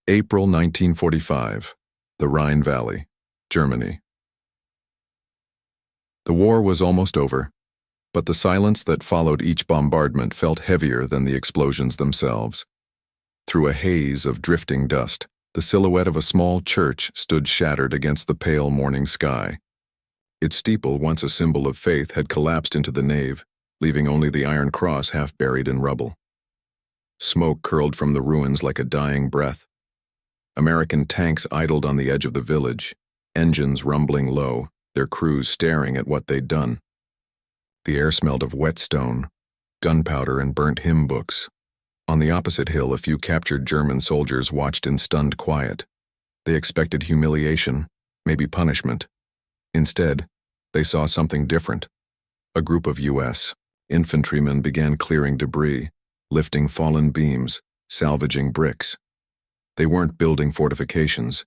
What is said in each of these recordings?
April 1945, the Rhine Valley, Germany. The war was almost over, but the silence that followed each bombardment felt heavier than the explosions themselves. Through a haze of drifting dust, the silhouette of a small church stood shattered against the pale morning sky. Its steeple, once a symbol of faith, had collapsed into the nave, leaving only the iron cross half buried in rubble. Smoke curled from the ruins like a dying breath. American tanks idled on the edge of the village, engines rumbling low, their crews staring at what they'd done. The air smelled of wet stone, gunpowder, and burnt hymn books. On the opposite hill, a few captured German soldiers watched in stunned quiet. They expected humiliation, maybe punishment. Instead, they saw something different. A group of U.S. infantrymen began clearing debris, lifting fallen beams, salvaging bricks. They weren't building fortifications.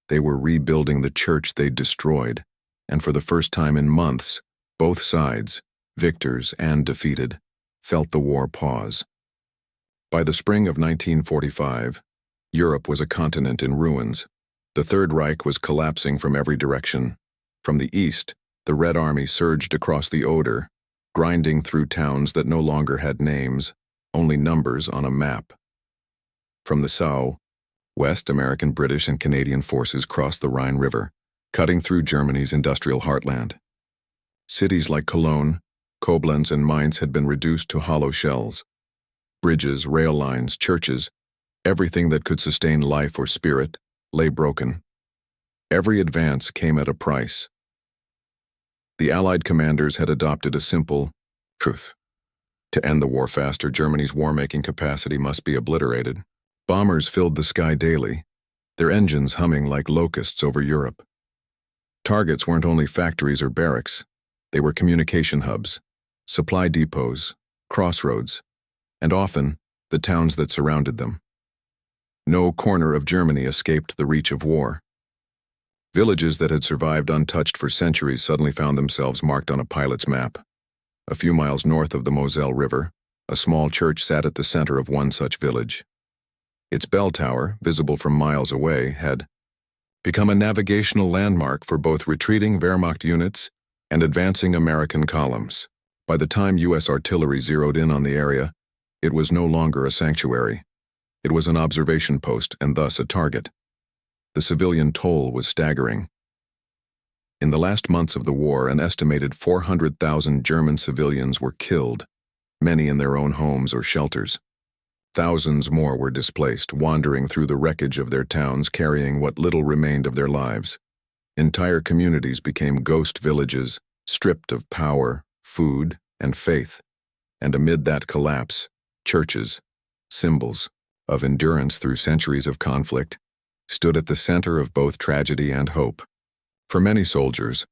They were rebuilding the church they'd destroyed, and for the first time in months, both sides, victors and defeated, felt the war pause. By the spring of 1945, Europe was a continent in ruins. The Third Reich was collapsing from every direction. From the east, the Red Army surged across the Oder, grinding through towns that no longer had names, only numbers on a map. From the south, west, American, British, and Canadian forces crossed the Rhine River, cutting through Germany's industrial heartland. Cities like Cologne, Koblenz, and Mainz had been reduced to hollow shells. Bridges, rail lines, churches, everything that could sustain life or spirit, lay broken. Every advance came at a price. The Allied commanders had adopted a simple truth. To end the war faster, Germany's war-making capacity must be obliterated. Bombers filled the sky daily, their engines humming like locusts over Europe. Targets weren't only factories or barracks, they were communication hubs, supply depots, crossroads, and often the towns that surrounded them. No corner of Germany escaped the reach of war. Villages that had survived untouched for centuries suddenly found themselves marked on a pilot's map. A few miles north of the Moselle River, a small church sat at the center of one such village. Its bell tower, visible from miles away, had become a navigational landmark for both retreating Wehrmacht units and advancing American columns. By the time U.S. artillery zeroed in on the area, it was no longer a sanctuary. It was an observation post and thus a target. The civilian toll was staggering. In the last months of the war, an estimated 400,000 German civilians were killed, many in their own homes or shelters. Thousands more were displaced, wandering through the wreckage of their towns, carrying what little remained of their lives. Entire communities became ghost villages, stripped of power, food, and faith. And amid that collapse, churches, symbols of endurance through centuries of conflict, stood at the center of both tragedy and hope. For many soldiers,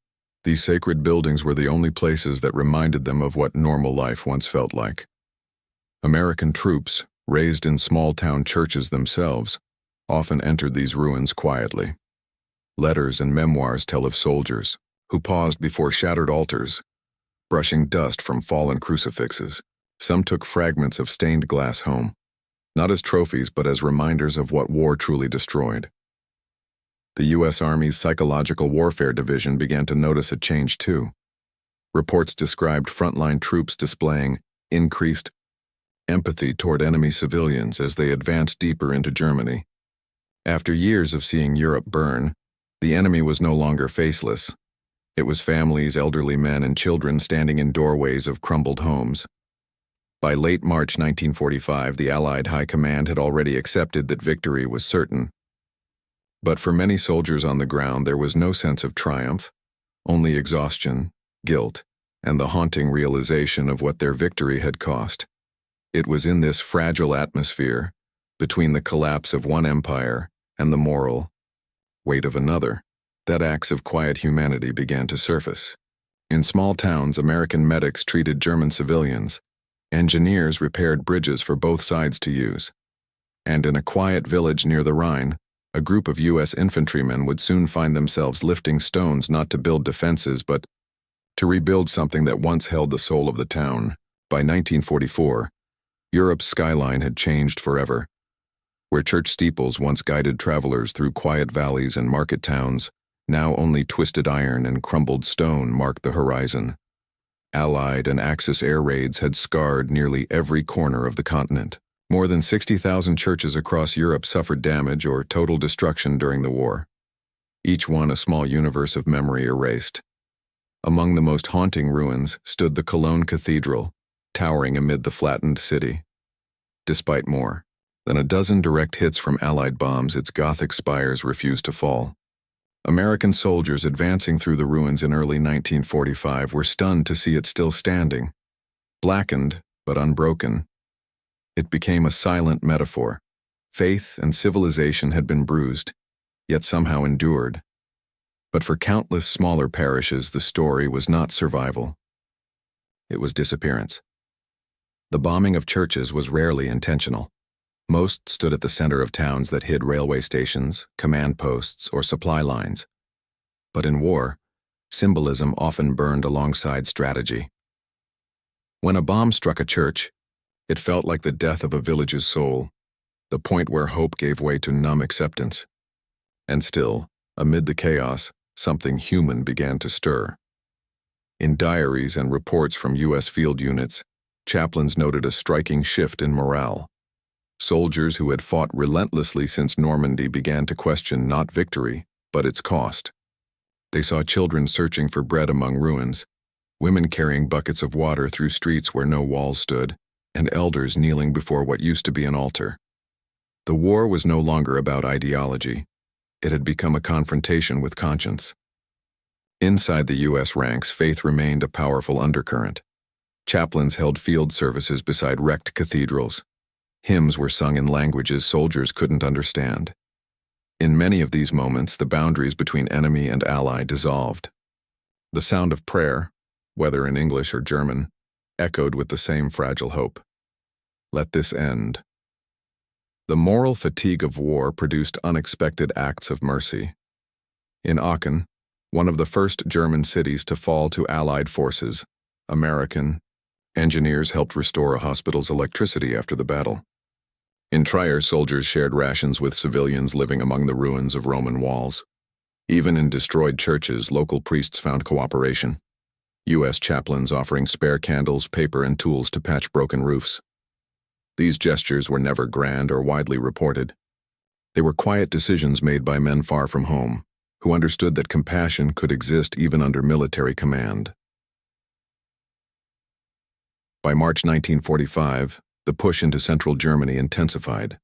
these sacred buildings were the only places that reminded them of what normal life once felt like. American troops, raised in small-town churches themselves, often entered these ruins quietly. Letters and memoirs tell of soldiers who paused before shattered altars, brushing dust from fallen crucifixes. Some took fragments of stained glass home, not as trophies but as reminders of what war truly destroyed. The U.S. Army's Psychological Warfare Division began to notice a change too. Reports described frontline troops displaying increased empathy toward enemy civilians as they advanced deeper into Germany. After years of seeing Europe burn, the enemy was no longer faceless. It was families, elderly men, and children standing in doorways of crumbled homes. By late March 1945, the Allied High Command had already accepted that victory was certain. But for many soldiers on the ground, there was no sense of triumph, only exhaustion, guilt, and the haunting realization of what their victory had cost. It was in this fragile atmosphere, between the collapse of one empire and the moral weight of another, that acts of quiet humanity began to surface. In small towns, American medics treated German civilians. Engineers repaired bridges for both sides to use. And in a quiet village near the Rhine, a group of U.S. infantrymen would soon find themselves lifting stones not to build defenses but to rebuild something that once held the soul of the town. By 1944, Europe's skyline had changed forever. Where church steeples once guided travelers through quiet valleys and market towns, now only twisted iron and crumbled stone marked the horizon. Allied and Axis air raids had scarred nearly every corner of the continent. More than 60,000 churches across Europe suffered damage or total destruction during the war. Each one a small universe of memory erased. Among the most haunting ruins stood the Cologne Cathedral, towering amid the flattened city. Despite more than a dozen direct hits from Allied bombs, its Gothic spires refused to fall. American soldiers advancing through the ruins in early 1945 were stunned to see it still standing. Blackened, but unbroken. It became a silent metaphor. Faith and civilization had been bruised, yet somehow endured. But for countless smaller parishes, the story was not survival. It was disappearance. The bombing of churches was rarely intentional. Most stood at the center of towns that hid railway stations, command posts, or supply lines. But in war, symbolism often burned alongside strategy. When a bomb struck a church, it felt like the death of a village's soul, the point where hope gave way to numb acceptance. And still, amid the chaos, something human began to stir. In diaries and reports from U.S. field units, chaplains noted a striking shift in morale. Soldiers who had fought relentlessly since Normandy began to question not victory, but its cost. They saw children searching for bread among ruins, women carrying buckets of water through streets where no walls stood, and elders kneeling before what used to be an altar. The war was no longer about ideology. It had become a confrontation with conscience. Inside the U.S. ranks, faith remained a powerful undercurrent. Chaplains held field services beside wrecked cathedrals. Hymns were sung in languages soldiers couldn't understand. In many of these moments, the boundaries between enemy and ally dissolved. The sound of prayer, whether in English or German, echoed with the same fragile hope. Let this end. The moral fatigue of war produced unexpected acts of mercy. In Aachen, one of the first German cities to fall to Allied forces, American engineers helped restore a hospital's electricity after the battle. In Trier, soldiers shared rations with civilians living among the ruins of Roman walls. Even in destroyed churches, local priests found cooperation. U.S. chaplains offering spare candles, paper, and tools to patch broken roofs. These gestures were never grand or widely reported. They were quiet decisions made by men far from home, who understood that compassion could exist even under military command. By March 1945, the push into central Germany intensified.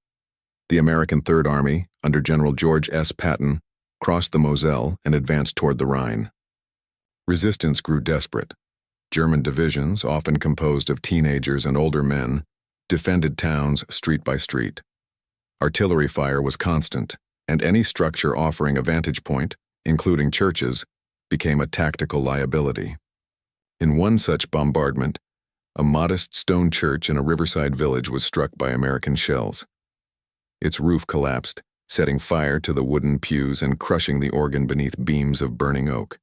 The American Third Army, under General George S. Patton, crossed the Moselle and advanced toward the Rhine. Resistance grew desperate. German divisions, often composed of teenagers and older men, defended towns street by street. Artillery fire was constant, and any structure offering a vantage point, including churches, became a tactical liability. In one such bombardment, a modest stone church in a riverside village was struck by American shells. Its roof collapsed, setting fire to the wooden pews and crushing the organ beneath beams of burning oak.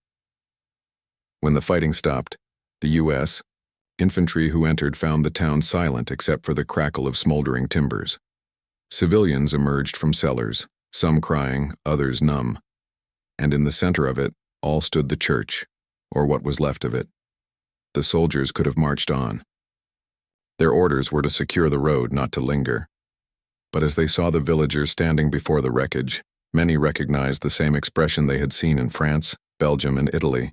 When the fighting stopped, the U.S. infantry who entered found the town silent except for the crackle of smoldering timbers. Civilians emerged from cellars, some crying, others numb. And in the center of it, all stood the church, or what was left of it. The soldiers could have marched on. Their orders were to secure the road, not to linger. But as they saw the villagers standing before the wreckage, many recognized the same expression they had seen in France, Belgium, and Italy,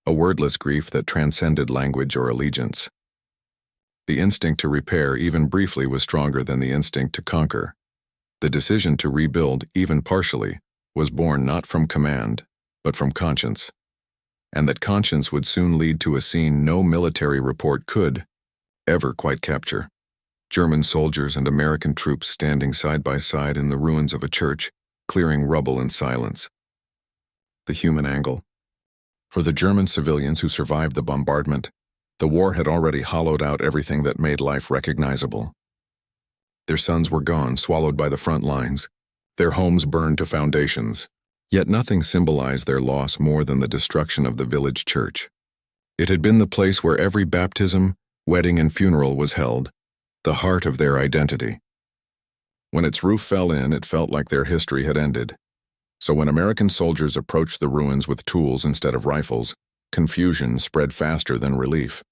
a wordless grief that transcended language or allegiance. The instinct to repair, even briefly, was stronger than the instinct to conquer. The decision to rebuild, even partially, was born not from command, but from conscience. And that conscience would soon lead to a scene no military report could ever quite capture. German soldiers and American troops standing side by side in the ruins of a church, clearing rubble in silence. The human angle. For the German civilians who survived the bombardment, the war had already hollowed out everything that made life recognizable. Their sons were gone, swallowed by the front lines, their homes burned to foundations. Yet nothing symbolized their loss more than the destruction of the village church. It had been the place where every baptism, wedding, and funeral was held, the heart of their identity. When its roof fell in, it felt like their history had ended. So when American soldiers approached the ruins with tools instead of rifles, confusion spread faster than relief.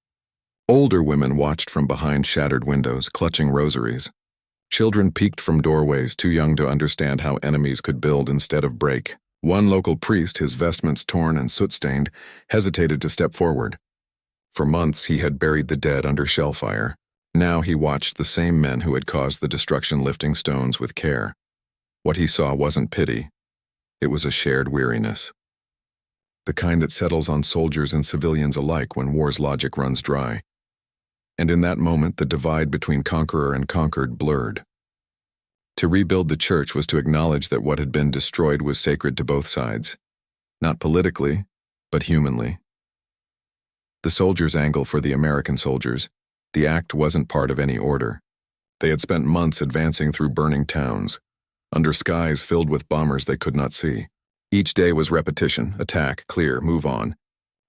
Older women watched from behind shattered windows, clutching rosaries. Children peeked from doorways, too young to understand how enemies could build instead of break. One local priest, his vestments torn and soot-stained, hesitated to step forward. For months he had buried the dead under shell fire. Now he watched the same men who had caused the destruction lifting stones with care. What he saw wasn't pity. It was a shared weariness. The kind that settles on soldiers and civilians alike when war's logic runs dry. And in that moment, the divide between conqueror and conquered blurred. To rebuild the church was to acknowledge that what had been destroyed was sacred to both sides. Not politically, but humanly. The soldiers' angle for the American soldiers, the act wasn't part of any order. They had spent months advancing through burning towns, under skies filled with bombers they could not see. Each day was repetition, attack, clear, move on.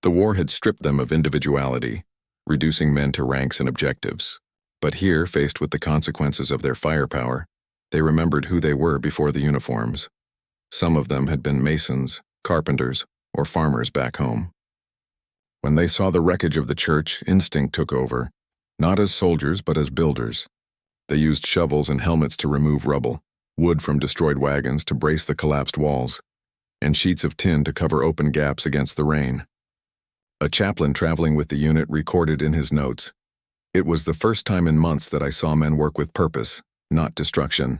The war had stripped them of individuality, reducing men to ranks and objectives. But here, faced with the consequences of their firepower, they remembered who they were before the uniforms. Some of them had been masons, carpenters, or farmers back home. When they saw the wreckage of the church, instinct took over, not as soldiers but as builders. They used shovels and helmets to remove rubble, wood from destroyed wagons to brace the collapsed walls, and sheets of tin to cover open gaps against the rain. A chaplain traveling with the unit recorded in his notes, "It was the first time in months that I saw men work with purpose, not destruction.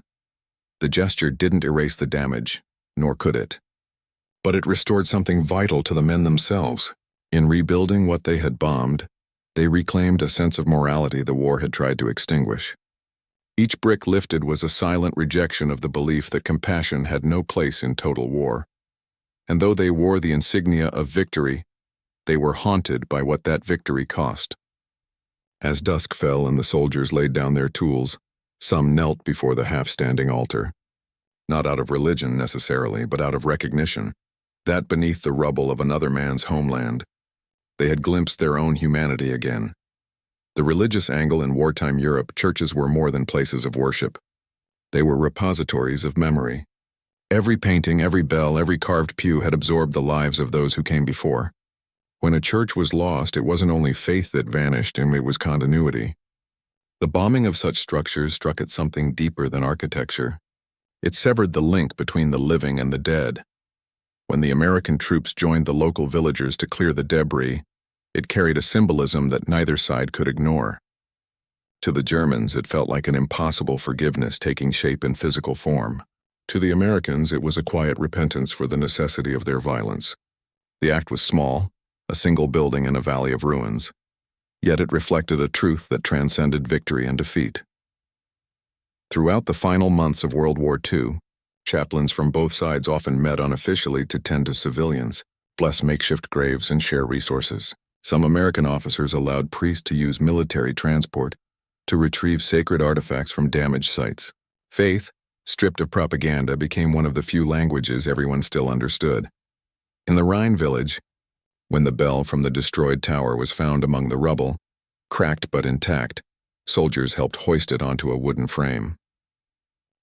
The gesture didn't erase the damage, nor could it. But it restored something vital to the men themselves. In rebuilding what they had bombed, they reclaimed a sense of morality the war had tried to extinguish. Each brick lifted was a silent rejection of the belief that compassion had no place in total war. And though they wore the insignia of victory, they were haunted by what that victory cost. As dusk fell and the soldiers laid down their tools, some knelt before the half-standing altar. Not out of religion necessarily, but out of recognition, that beneath the rubble of another man's homeland, they had glimpsed their own humanity again. The religious angle in wartime Europe, churches were more than places of worship. They were repositories of memory. Every painting, every bell, every carved pew had absorbed the lives of those who came before. When a church was lost, it wasn't only faith that vanished, and it was continuity. The bombing of such structures struck at something deeper than architecture. It severed the link between the living and the dead. When the American troops joined the local villagers to clear the debris, it carried a symbolism that neither side could ignore. To the Germans, it felt like an impossible forgiveness taking shape in physical form. To the Americans, it was a quiet repentance for the necessity of their violence. The act was small, a single building in a valley of ruins, yet it reflected a truth that transcended victory and defeat. Throughout the final months of World War II, chaplains from both sides often met unofficially to tend to civilians, bless makeshift graves, and share resources. Some American officers allowed priests to use military transport to retrieve sacred artifacts from damaged sites. Faith, stripped of propaganda, became one of the few languages everyone still understood. In the Rhine village, when the bell from the destroyed tower was found among the rubble, cracked but intact, soldiers helped hoist it onto a wooden frame.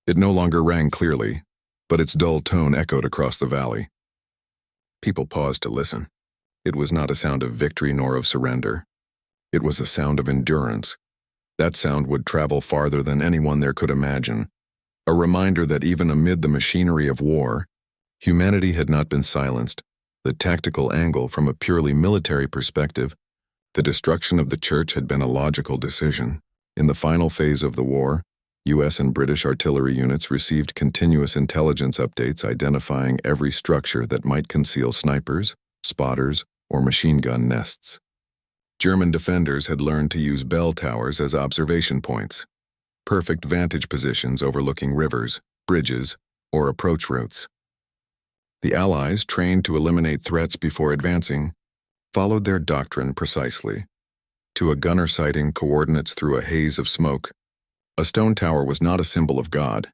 It no longer rang clearly, but its dull tone echoed across the valley. People paused to listen. It was not a sound of victory nor of surrender. It was a sound of endurance. That sound would travel farther than anyone there could imagine. A reminder that even amid the machinery of war, humanity had not been silenced. The tactical angle from a purely military perspective, the destruction of the church had been a logical decision. In the final phase of the war, U.S. and British artillery units received continuous intelligence updates identifying every structure that might conceal snipers, spotters, or machine gun nests. German defenders had learned to use bell towers as observation points, perfect vantage positions overlooking rivers, bridges, or approach routes. The Allies, trained to eliminate threats before advancing, followed their doctrine precisely. To a gunner sighting coordinates through a haze of smoke, a stone tower was not a symbol of God.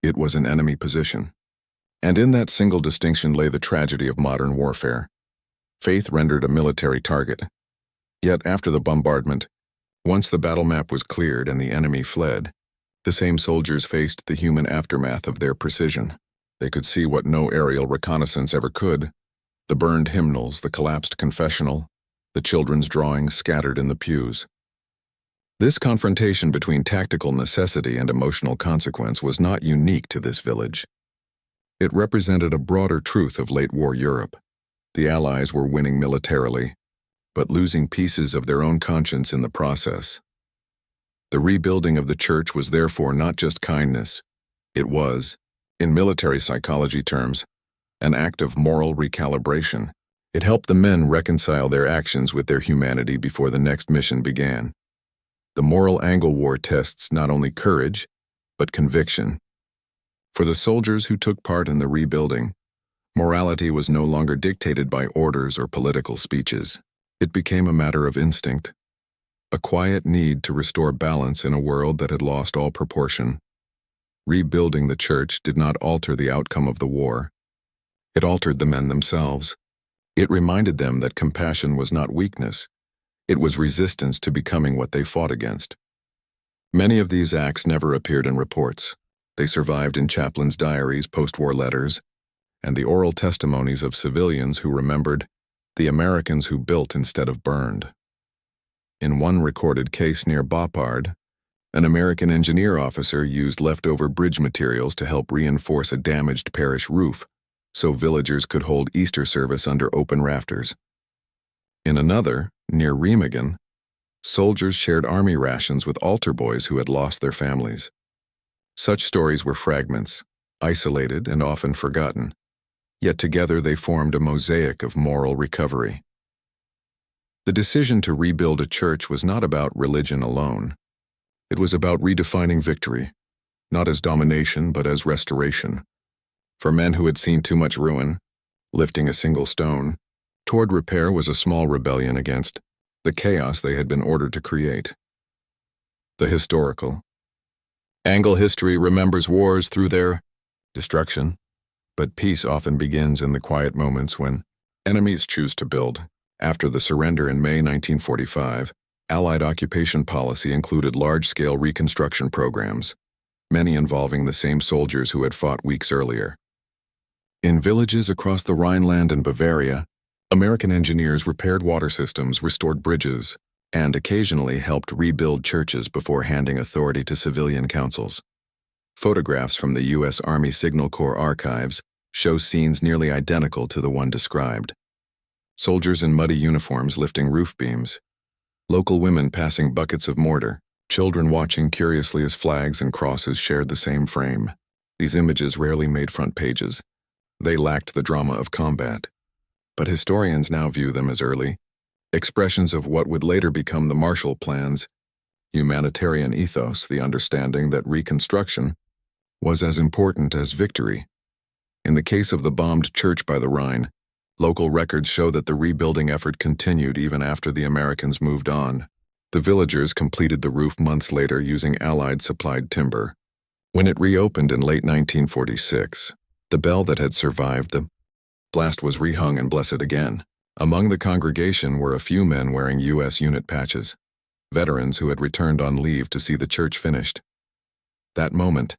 It was an enemy position. And in that single distinction lay the tragedy of modern warfare. Faith rendered a military target. Yet after the bombardment, once the battle map was cleared and the enemy fled, The same soldiers faced the human aftermath of their precision. They could see what no aerial reconnaissance ever could: the burned hymnals, the collapsed confessional, the children's drawings scattered in the pews. This confrontation between tactical necessity and emotional consequence was not unique to this village. It represented a broader truth of late-war Europe. The Allies were winning militarily, but losing pieces of their own conscience in the process. The rebuilding of the church was therefore not just kindness. It was, in military psychology terms, an act of moral recalibration. It helped the men reconcile their actions with their humanity before the next mission began. The moral angle war tests not only courage, but conviction. For the soldiers who took part in the rebuilding, morality was no longer dictated by orders or political speeches. It became a matter of instinct, a quiet need to restore balance in a world that had lost all proportion. Rebuilding the church did not alter the outcome of the war. It altered the men themselves. It reminded them that compassion was not weakness. It was resistance to becoming what they fought against. Many of these acts never appeared in reports. They survived in chaplains' diaries, post-war letters, and the oral testimonies of civilians who remembered the Americans who built instead of burned. In one recorded case near Boppard, an American engineer officer used leftover bridge materials to help reinforce a damaged parish roof so villagers could hold Easter service under open rafters. In another, near Remagen, soldiers shared army rations with altar boys who had lost their families. Such stories were fragments, isolated and often forgotten, yet together they formed a mosaic of moral recovery. The decision to rebuild a church was not about religion alone. It was about redefining victory, not as domination but as restoration. For men who had seen too much ruin, lifting a single stone toward repair was a small rebellion against the chaos they had been ordered to create. The historical. Angle history remembers wars through their destruction, but peace often begins in the quiet moments when enemies choose to build. After the surrender in May 1945, Allied occupation policy included large-scale reconstruction programs, many involving the same soldiers who had fought weeks earlier. In villages across the Rhineland and Bavaria, American engineers repaired water systems, restored bridges, and occasionally helped rebuild churches before handing authority to civilian councils. Photographs from the U.S. Army Signal Corps archives show scenes nearly identical to the one described. Soldiers in muddy uniforms lifting roof beams, local women passing buckets of mortar, children watching curiously as flags and crosses shared the same frame. These images rarely made front pages. They lacked the drama of combat. But historians now view them as early expressions of what would later become the Marshall Plan's humanitarian ethos, the understanding that reconstruction was as important as victory. In the case of the bombed church by the Rhine, local records show that the rebuilding effort continued even after the Americans moved on. The villagers completed the roof months later using Allied-supplied timber. When it reopened in late 1946, the bell that had survived the blast was rehung and blessed again. Among the congregation were a few men wearing U.S. unit patches, veterans who had returned on leave to see the church finished. That moment,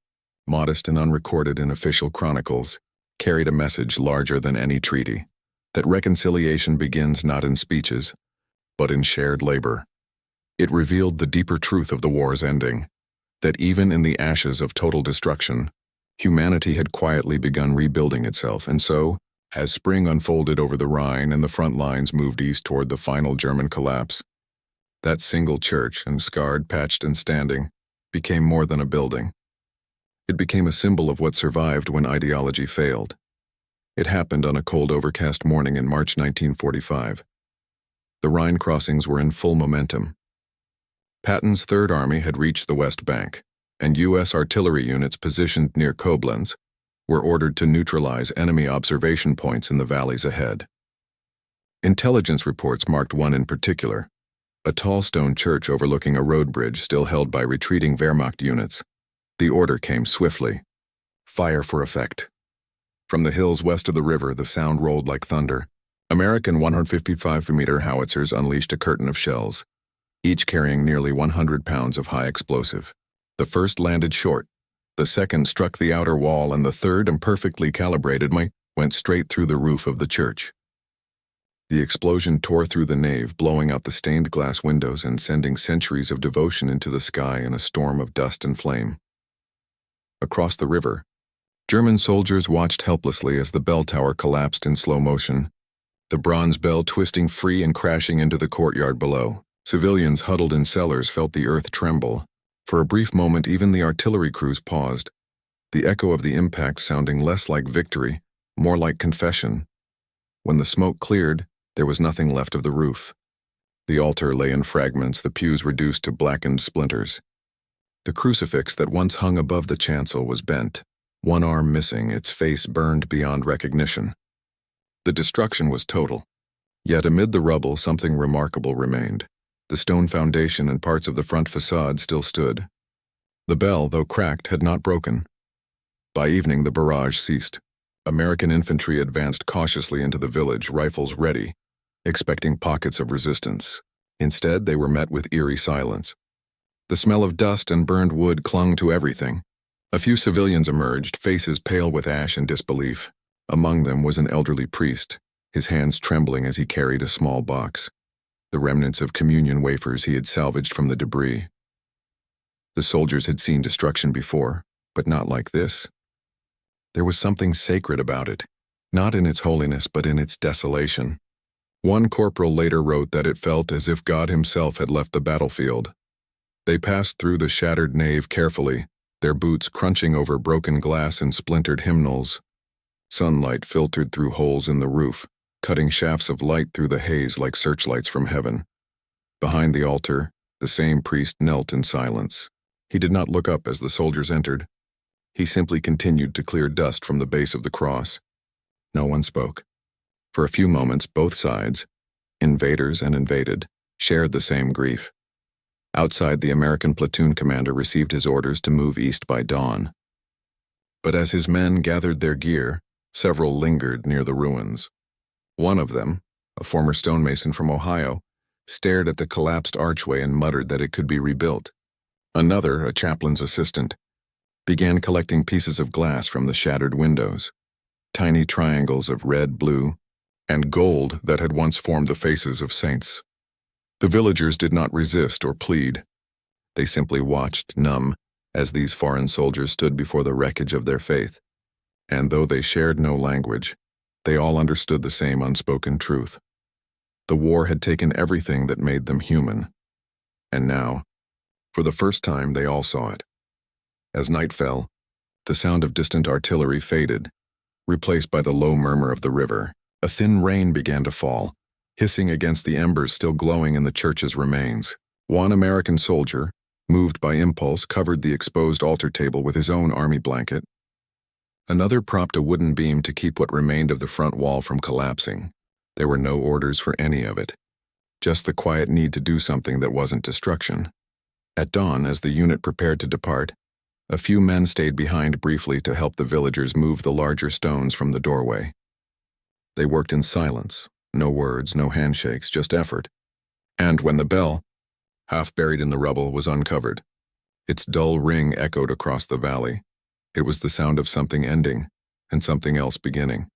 modest and unrecorded in official chronicles, carried a message larger than any treaty, that reconciliation begins not in speeches, but in shared labor. It revealed the deeper truth of the war's ending, that even in the ashes of total destruction, humanity had quietly begun rebuilding itself, and so, as spring unfolded over the Rhine and the front lines moved east toward the final German collapse, that single church, and scarred, patched, and standing, became more than a building. It became a symbol of what survived when ideology failed. It happened on a cold, overcast morning in March 1945. The Rhine crossings were in full momentum. Patton's Third Army had reached the West Bank, and U.S. artillery units positioned near Koblenz were ordered to neutralize enemy observation points in the valleys ahead. Intelligence reports marked one in particular, a tall stone church overlooking a road bridge still held by retreating Wehrmacht units. The order came swiftly. Fire for effect. From the hills west of the river, the sound rolled like thunder. American 155mm howitzers unleashed a curtain of shells, each carrying nearly 100 pounds of high explosive. The first landed short. The second struck the outer wall, and the third, imperfectly calibrated, went straight through the roof of the church. The explosion tore through the nave, blowing out the stained glass windows and sending centuries of devotion into the sky in a storm of dust and flame. Across the river, German soldiers watched helplessly as the bell tower collapsed in slow motion, the bronze bell twisting free and crashing into the courtyard below. Civilians huddled in cellars felt the earth tremble. For a brief moment, even the artillery crews paused, the echo of the impact sounding less like victory, more like confession. When the smoke cleared, there was nothing left of the roof. The altar lay in fragments, the pews reduced to blackened splinters. The crucifix that once hung above the chancel was bent, one arm missing, its face burned beyond recognition. The destruction was total. Yet amid the rubble, something remarkable remained. The stone foundation and parts of the front facade still stood. The bell, though cracked, had not broken. By evening, the barrage ceased. American infantry advanced cautiously into the village, rifles ready, expecting pockets of resistance. Instead, they were met with eerie silence. The smell of dust and burned wood clung to everything. A few civilians emerged, faces pale with ash and disbelief. Among them was an elderly priest, his hands trembling as he carried a small box, the remnants of communion wafers he had salvaged from the debris. The soldiers had seen destruction before, but not like this. There was something sacred about it, not in its holiness but in its desolation. One corporal later wrote that it felt as if God himself had left the battlefield. They passed through the shattered nave carefully, their boots crunching over broken glass and splintered hymnals. Sunlight filtered through holes in the roof, cutting shafts of light through the haze like searchlights from heaven. Behind the altar, the same priest knelt in silence. He did not look up as the soldiers entered. He simply continued to clear dust from the base of the cross. No one spoke. For a few moments, both sides, invaders and invaded, shared the same grief. Outside, the American platoon commander received his orders to move east by dawn. But as his men gathered their gear, several lingered near the ruins. One of them, a former stonemason from Ohio, stared at the collapsed archway and muttered that it could be rebuilt. Another, a chaplain's assistant, began collecting pieces of glass from the shattered windows, tiny triangles of red, blue, and gold that had once formed the faces of saints. The villagers did not resist or plead. They simply watched, numb, as these foreign soldiers stood before the wreckage of their faith. And though they shared no language, they all understood the same unspoken truth. The war had taken everything that made them human. And now, for the first time, they all saw it. As night fell, the sound of distant artillery faded, replaced by the low murmur of the river. A thin rain began to fall, hissing against the embers still glowing in the church's remains. One American soldier, moved by impulse, covered the exposed altar table with his own army blanket. Another propped a wooden beam to keep what remained of the front wall from collapsing. There were no orders for any of it, just the quiet need to do something that wasn't destruction. At dawn, as the unit prepared to depart, a few men stayed behind briefly to help the villagers move the larger stones from the doorway. They worked in silence, no words, no handshakes, just effort. And when the bell, half buried in the rubble, was uncovered, its dull ring echoed across the valley. It was the sound of something ending and something else beginning.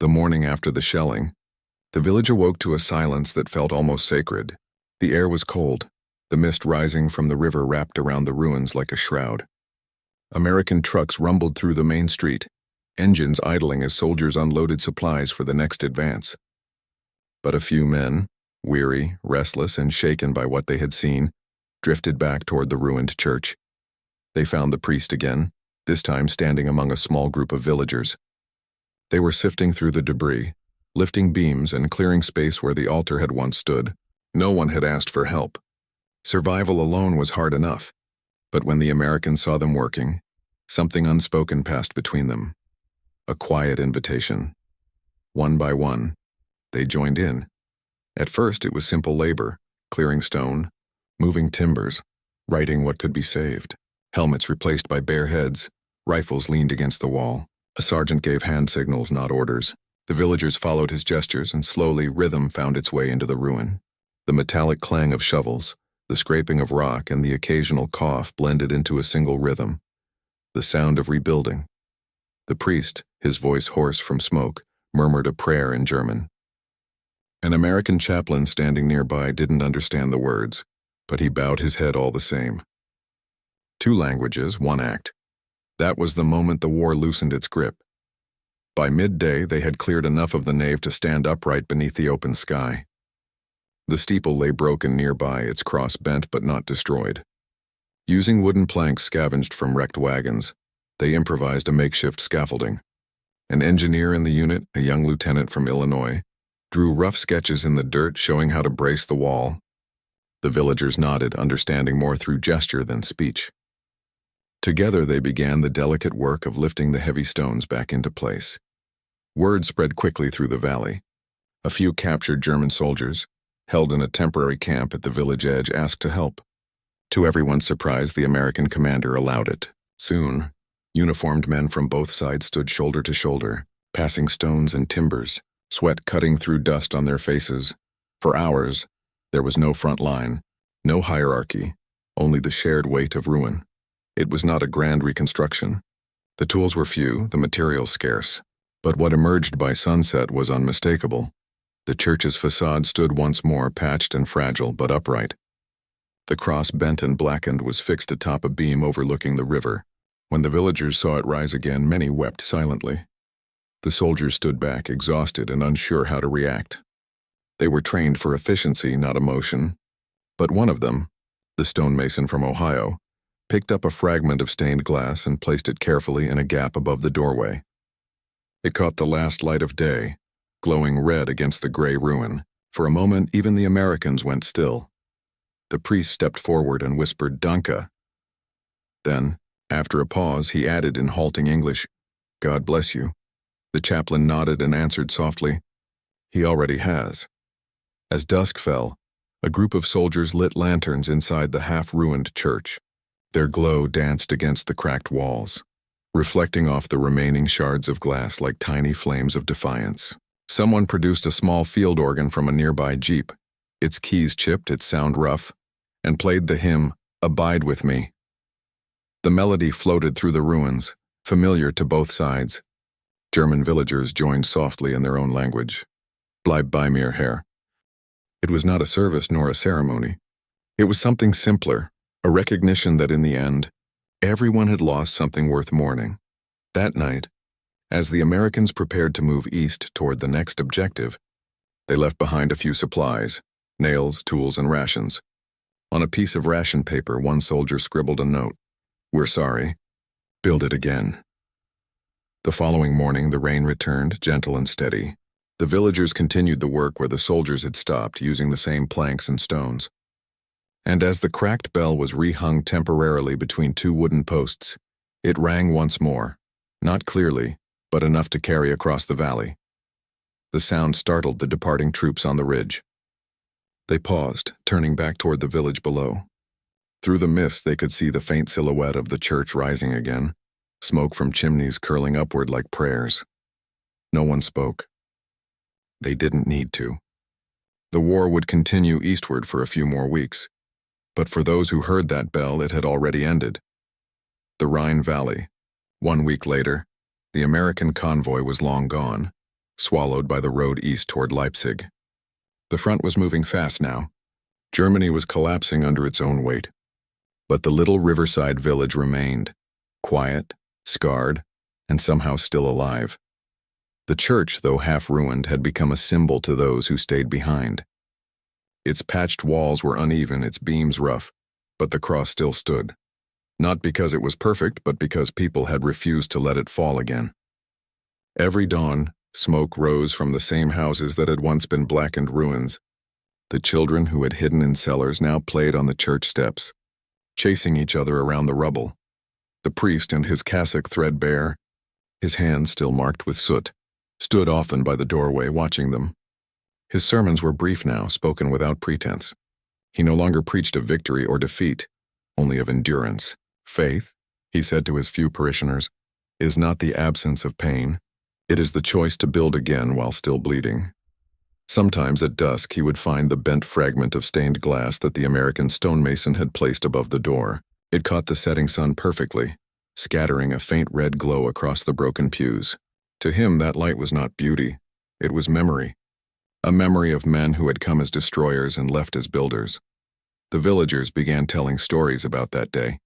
The morning after the shelling, the village awoke to a silence that felt almost sacred. The air was cold, the mist rising from the river wrapped around the ruins like a shroud. American trucks rumbled through the main street, engines idling as soldiers unloaded supplies for the next advance. But a few men, weary, restless, and shaken by what they had seen, drifted back toward the ruined church. They found the priest again, this time standing among a small group of villagers. They were sifting through the debris, lifting beams and clearing space where the altar had once stood. No one had asked for help. Survival alone was hard enough, but when the Americans saw them working, something unspoken passed between them. A quiet invitation. One by one, they joined in. At first, it was simple labor, clearing stone, moving timbers, righting what could be saved. Helmets replaced by bare heads, rifles leaned against the wall. A sergeant gave hand signals, not orders. The villagers followed his gestures, and slowly rhythm found its way into the ruin. The metallic clang of shovels, The scraping of rock and the occasional cough blended into a single rhythm, the sound of rebuilding. The priest, his voice hoarse from smoke, murmured a prayer in German. An American chaplain standing nearby didn't understand the words, but he bowed his head all the same. 2 languages, 1 act. That was the moment the war loosened its grip. By midday, they had cleared enough of the nave to stand upright beneath the open sky. The steeple lay broken nearby, its cross bent but not destroyed. Using wooden planks scavenged from wrecked wagons, they improvised a makeshift scaffolding. An engineer in the unit, a young lieutenant from Illinois, drew rough sketches in the dirt showing how to brace the wall. The villagers nodded, understanding more through gesture than speech. Together they began the delicate work of lifting the heavy stones back into place. Word spread quickly through the valley. A few captured German soldiers, held in a temporary camp at the village edge, asked to help. To everyone's surprise, the American commander allowed it. Soon, uniformed men from both sides stood shoulder to shoulder, passing stones and timbers, sweat cutting through dust on their faces. For hours, there was no front line, no hierarchy, only the shared weight of ruin. It was not a grand reconstruction. The tools were few, the materials scarce, but what emerged by sunset was unmistakable. The church's facade stood once more patched and fragile but upright. The cross, bent and blackened, was fixed atop a beam overlooking the river. When the villagers saw it rise again, many wept silently. The soldiers stood back, exhausted and unsure how to react. They were trained for efficiency, not emotion. But one of them, the stonemason from Ohio, picked up a fragment of stained glass and placed it carefully in a gap above the doorway. It caught the last light of day, glowing red against the gray ruin. For a moment, even the Americans went still. The priest stepped forward and whispered, "Danke." Then, after a pause, he added in halting English, "God bless you." The chaplain nodded and answered softly, "He already has." As dusk fell, a group of soldiers lit lanterns inside the half-ruined church. Their glow danced against the cracked walls, reflecting off the remaining shards of glass like tiny flames of defiance. Someone produced a small field organ from a nearby jeep, its keys chipped, its sound rough, and played the hymn, "Abide with Me." The melody floated through the ruins, familiar to both sides. German villagers joined softly in their own language. "Bleib bei mir, Herr." It was not a service nor a ceremony. It was something simpler, a recognition that in the end, everyone had lost something worth mourning. That night, as the Americans prepared to move east toward the next objective, they left behind a few supplies, nails, tools, and rations. On a piece of ration paper, one soldier scribbled a note, "We're sorry. Build it again." The following morning, the rain returned, gentle and steady. The villagers continued the work where the soldiers had stopped, using the same planks and stones. And as the cracked bell was rehung temporarily between 2 wooden posts, it rang once more, not clearly, but enough to carry across the valley. The sound startled the departing troops on the ridge. They paused, turning back toward the village below. Through the mist, they could see the faint silhouette of the church rising again, smoke from chimneys curling upward like prayers. No one spoke. They didn't need to. The war would continue eastward for a few more weeks, but for those who heard that bell, it had already ended. The Rhine Valley. 1 week later, the American convoy was long gone, swallowed by the road east toward Leipzig. The front was moving fast now. Germany was collapsing under its own weight. But the little riverside village remained, quiet, scarred, and somehow still alive. The church, though half-ruined, had become a symbol to those who stayed behind. Its patched walls were uneven, its beams rough, but the cross still stood. Not because it was perfect, but because people had refused to let it fall again. Every dawn, smoke rose from the same houses that had once been blackened ruins. The children who had hidden in cellars now played on the church steps, chasing each other around the rubble. The priest, and his cassock threadbare, his hands still marked with soot, stood often by the doorway watching them. His sermons were brief now, spoken without pretense. He no longer preached of victory or defeat, only of endurance. "Faith," he said to his few parishioners, "is not the absence of pain. It is the choice to build again while still bleeding." Sometimes at dusk he would find the bent fragment of stained glass that the American stonemason had placed above the door. It caught the setting sun perfectly, scattering a faint red glow across the broken pews. To him, that light was not beauty, it was memory. A memory of men who had come as destroyers and left as builders. The villagers began telling stories about that day.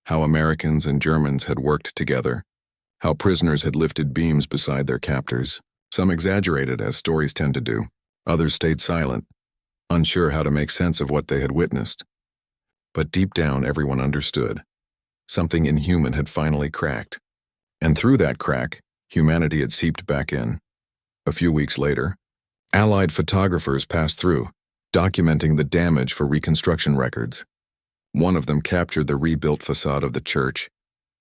How Americans and Germans had worked together. How prisoners had lifted beams beside their captors. Some exaggerated, as stories tend to do. Others stayed silent, unsure how to make sense of what they had witnessed. But deep down, everyone understood. Something inhuman had finally cracked. And through that crack, humanity had seeped back in. A few weeks later, Allied photographers passed through, documenting the damage for reconstruction records. One of them captured the rebuilt facade of the church,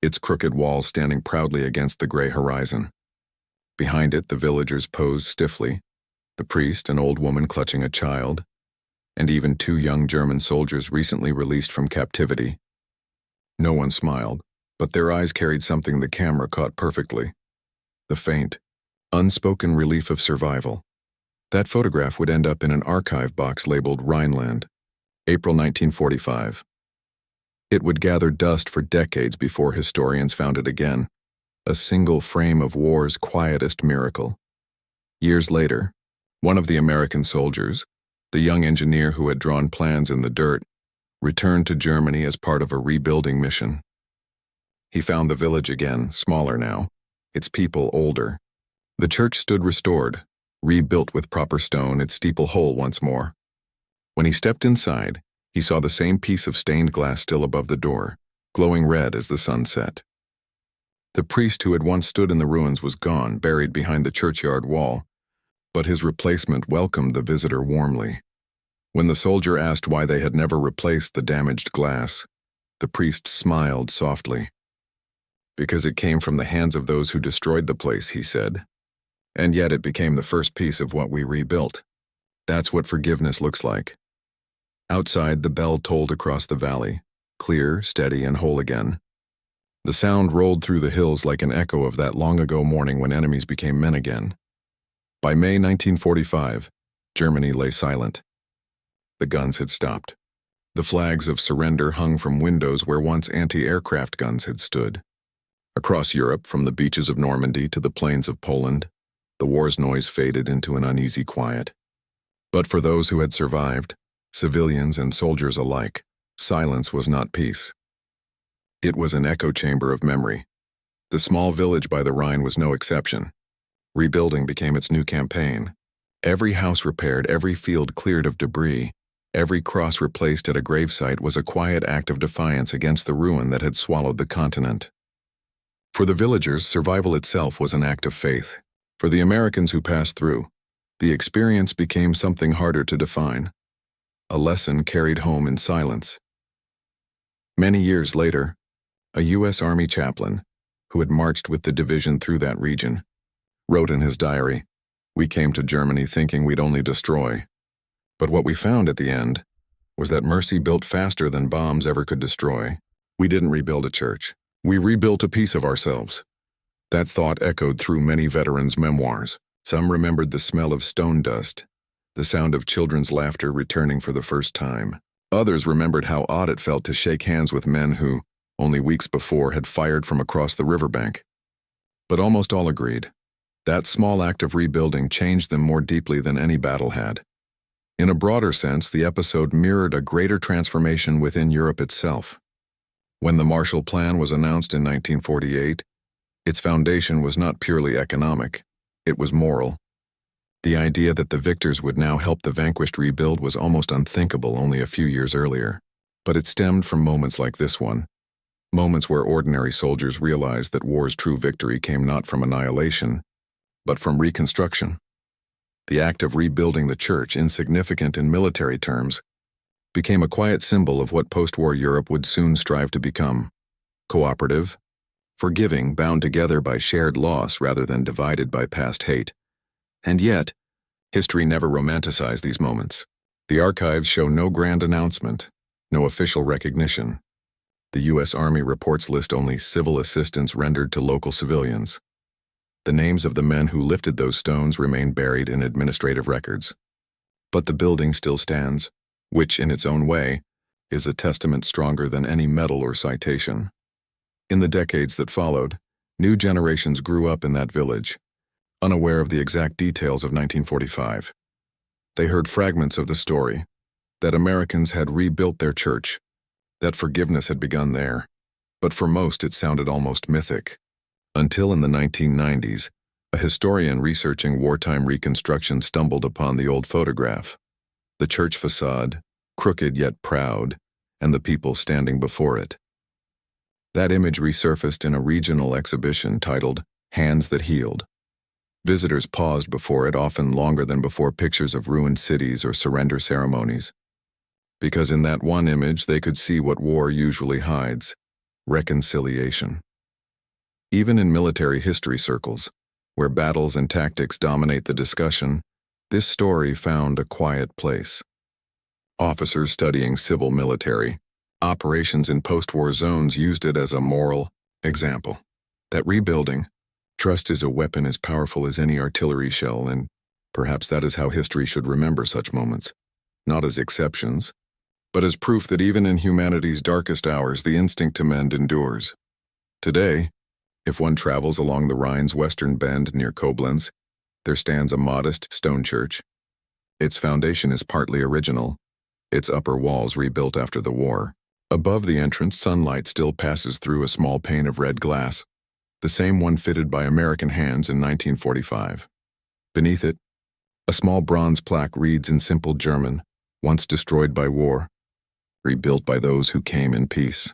its crooked walls standing proudly against the gray horizon. Behind it, the villagers posed stiffly, the priest, an old woman clutching a child, and even 2 young German soldiers recently released from captivity. No one smiled, but their eyes carried something the camera caught perfectly. The faint, unspoken relief of survival. That photograph would end up in an archive box labeled Rhineland, April 1945. It would gather dust for decades before historians found it again, a single frame of war's quietest miracle. Years later, one of the American soldiers, the young engineer who had drawn plans in the dirt, returned to Germany as part of a rebuilding mission. He found the village again, smaller now, its people older. The church stood restored, rebuilt with proper stone, its steeple whole once more. When he stepped inside, he saw the same piece of stained glass still above the door, glowing red as the sun set. The priest who had once stood in the ruins was gone, buried behind the churchyard wall, but his replacement welcomed the visitor warmly. When the soldier asked why they had never replaced the damaged glass, the priest smiled softly. Because it came from the hands of those who destroyed the place, he said. And yet it became the first piece of what we rebuilt. That's what forgiveness looks like. Outside, the bell tolled across the valley, clear, steady, and whole again. The sound rolled through the hills like an echo of that long-ago morning when enemies became men again. By May 1945, Germany lay silent. The guns had stopped. The flags of surrender hung from windows where once anti-aircraft guns had stood. Across Europe, from the beaches of Normandy to the plains of Poland, the war's noise faded into an uneasy quiet. But for those who had survived, civilians and soldiers alike, silence was not peace. It was an echo chamber of memory. The small village by the Rhine was no exception. Rebuilding became its new campaign. Every house repaired, every field cleared of debris, every cross replaced at a gravesite was a quiet act of defiance against the ruin that had swallowed the continent. For the villagers, survival itself was an act of faith. For the Americans who passed through, the experience became something harder to define. A lesson carried home in silence. Many years later, a U.S. Army chaplain, who had marched with the division through that region, wrote in his diary, "We came to Germany thinking we'd only destroy. But what we found at the end was that mercy built faster than bombs ever could destroy. We didn't rebuild a church. We rebuilt a piece of ourselves." That thought echoed through many veterans' memoirs. Some remembered the smell of stone dust, the sound of children's laughter returning for the first time. Others remembered how odd it felt to shake hands with men who, only weeks before, had fired from across the riverbank. But almost all agreed, that small act of rebuilding changed them more deeply than any battle had. In a broader sense, the episode mirrored a greater transformation within Europe itself. When the Marshall Plan was announced in 1948, its foundation was not purely economic, it was moral. The idea that the victors would now help the vanquished rebuild was almost unthinkable only a few years earlier. But it stemmed from moments like this one, moments where ordinary soldiers realized that war's true victory came not from annihilation, but from reconstruction. The act of rebuilding the church, insignificant in military terms, became a quiet symbol of what post-war Europe would soon strive to become: cooperative, forgiving, bound together by shared loss rather than divided by past hate. And yet, history never romanticized these moments. The archives show no grand announcement, no official recognition. The U.S. Army reports list only civil assistance rendered to local civilians. The names of the men who lifted those stones remain buried in administrative records. But the building still stands, which, in its own way, is a testament stronger than any medal or citation. In the decades that followed, new generations grew up in that village, unaware of the exact details of 1945. They heard fragments of the story, that Americans had rebuilt their church, that forgiveness had begun there, but for most it sounded almost mythic. Until in the 1990s, a historian researching wartime reconstruction stumbled upon the old photograph. The church facade, crooked yet proud, and the people standing before it. That image resurfaced in a regional exhibition titled Hands That Healed. Visitors paused before it often longer than before pictures of ruined cities or surrender ceremonies. Because in that one image they could see what war usually hides: reconciliation. Even in military history circles, where battles and tactics dominate the discussion, this story found a quiet place. Officers studying civil-military operations in post-war zones used it as a moral example. That rebuilding, trust is a weapon as powerful as any artillery shell, and perhaps that is how history should remember such moments, not as exceptions, but as proof that even in humanity's darkest hours the instinct to mend endures. Today, if one travels along the Rhine's western bend near Koblenz, there stands a modest stone church. Its foundation is partly original, its upper walls rebuilt after the war. Above the entrance, sunlight still passes through a small pane of red glass, the same one fitted by American hands in 1945. Beneath it, a small bronze plaque reads in simple German, "Once destroyed by war, rebuilt by those who came in peace."